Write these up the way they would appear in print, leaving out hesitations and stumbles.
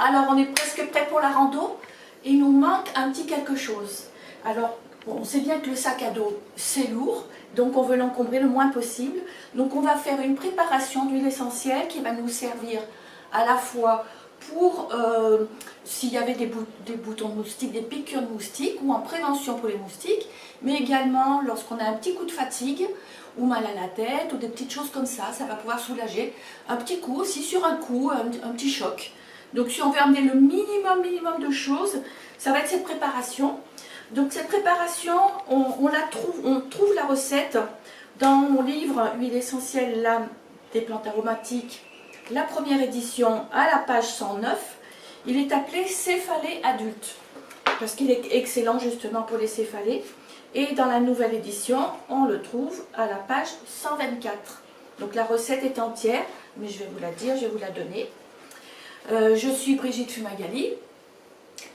Alors on est presque prêt pour la rando. Il nous manque un petit quelque chose. Alors bon, on sait bien que le sac à dos c'est lourd, donc on veut l'encombrer le moins possible. Donc on va faire une préparation d'huile essentielle qui va nous servir à la fois pour s'il y avait des boutons de moustiques, des piqûres de moustiques ou en prévention pour les moustiques, mais également lorsqu'on a un petit coup de fatigue ou mal à la tête ou des petites choses comme ça va pouvoir soulager un petit coup, aussi sur un coup, un petit choc. Donc si on veut amener le minimum de choses, ça va être cette préparation. Donc cette préparation, on trouve la recette dans mon livre Huile essentielle, l'âme des plantes aromatiques, la première édition à la page 109. Il est appelé céphalée adulte parce qu'il est excellent justement pour les céphalées. Et dans la nouvelle édition, on le trouve à la page 124. Donc la recette est entière, mais je vais vous la dire, je vais vous la donner. Je suis Brigitte Fumagalli,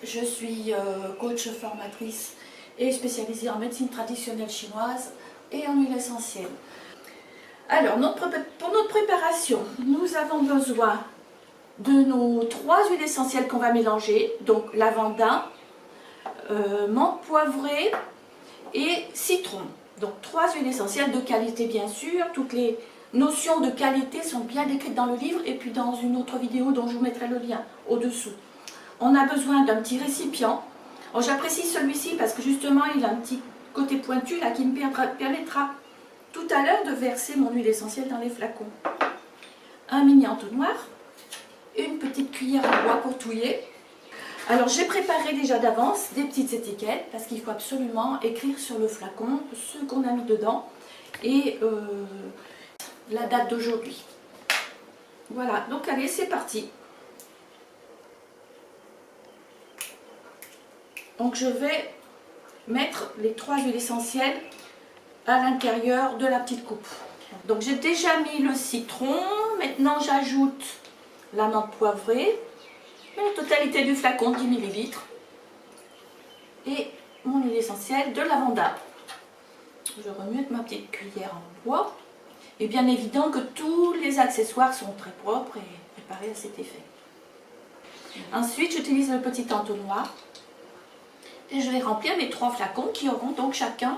je suis coach formatrice et spécialisée en médecine traditionnelle chinoise et en huile essentielle. Alors, pour notre préparation, nous avons besoin de nos 3 huiles essentielles qu'on va mélanger, donc lavanda, menthe poivrée et citron. Donc 3 huiles essentielles de qualité bien sûr, toutes les notions de qualité sont bien décrites dans le livre et puis dans une autre vidéo dont je vous mettrai le lien au-dessous. On a besoin d'un petit récipient. J'apprécie celui-ci parce que justement il a un petit côté pointu là qui me permettra tout à l'heure de verser mon huile essentielle dans les flacons. Un mini entonnoir, une petite cuillère en bois pour touiller. Alors j'ai préparé déjà d'avance des petites étiquettes parce qu'il faut absolument écrire sur le flacon ce qu'on a mis dedans et la date d'aujourd'hui. Voilà, donc allez, c'est parti. Donc je vais mettre les 3 huiles essentielles à l'intérieur de la petite coupe. Donc j'ai déjà mis le citron, maintenant j'ajoute la menthe poivrée, la totalité du flacon 10 ml et mon huile essentielle de lavanda. Je remue avec ma petite cuillère en bois et bien évident que tous les accessoires sont très propres et préparés à cet effet. Ensuite j'utilise le petit entonnoir et je vais remplir mes 3 flacons qui auront donc chacun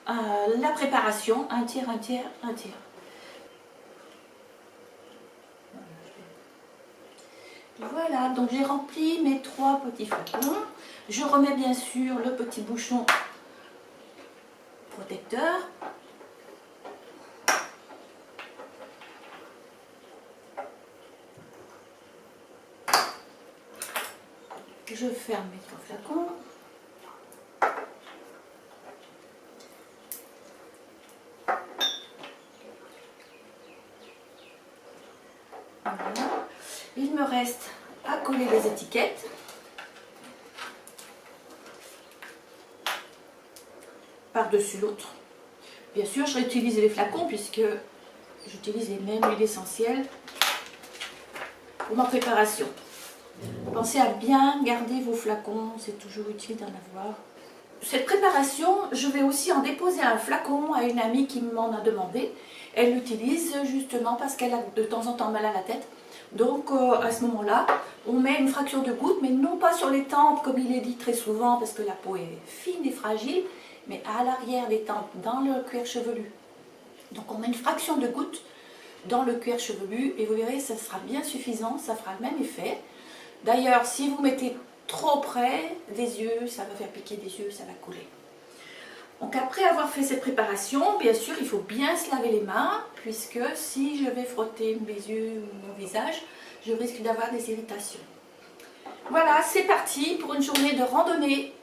la préparation, un tiers, un tiers, un tiers. Voilà, donc j'ai rempli mes 3 petits flacons. Je remets bien sûr le petit bouchon protecteur. Je ferme mes 3 flacons. Voilà. Il me reste à coller les étiquettes. Par-dessus l'autre. Bien sûr, je réutilise les flacons puisque j'utilise les mêmes huiles essentielles pour ma préparation. Pensez à bien garder vos flacons, c'est toujours utile d'en avoir. Cette préparation, je vais aussi en déposer un flacon à une amie qui m'en a demandé. Elle l'utilise justement parce qu'elle a de temps en temps mal à la tête. Donc à ce moment-là, on met une fraction de goutte, mais non pas sur les tempes comme il est dit très souvent parce que la peau est fine et fragile, mais à l'arrière des tempes, dans le cuir chevelu. Donc on met une fraction de goutte dans le cuir chevelu et vous verrez, ça sera bien suffisant, ça fera le même effet. D'ailleurs, si vous mettez trop près des yeux, ça va faire piquer des yeux, ça va couler. Donc après avoir fait cette préparation, bien sûr, il faut bien se laver les mains, puisque si je vais frotter mes yeux ou mon visage, je risque d'avoir des irritations. Voilà, c'est parti pour une journée de randonnée.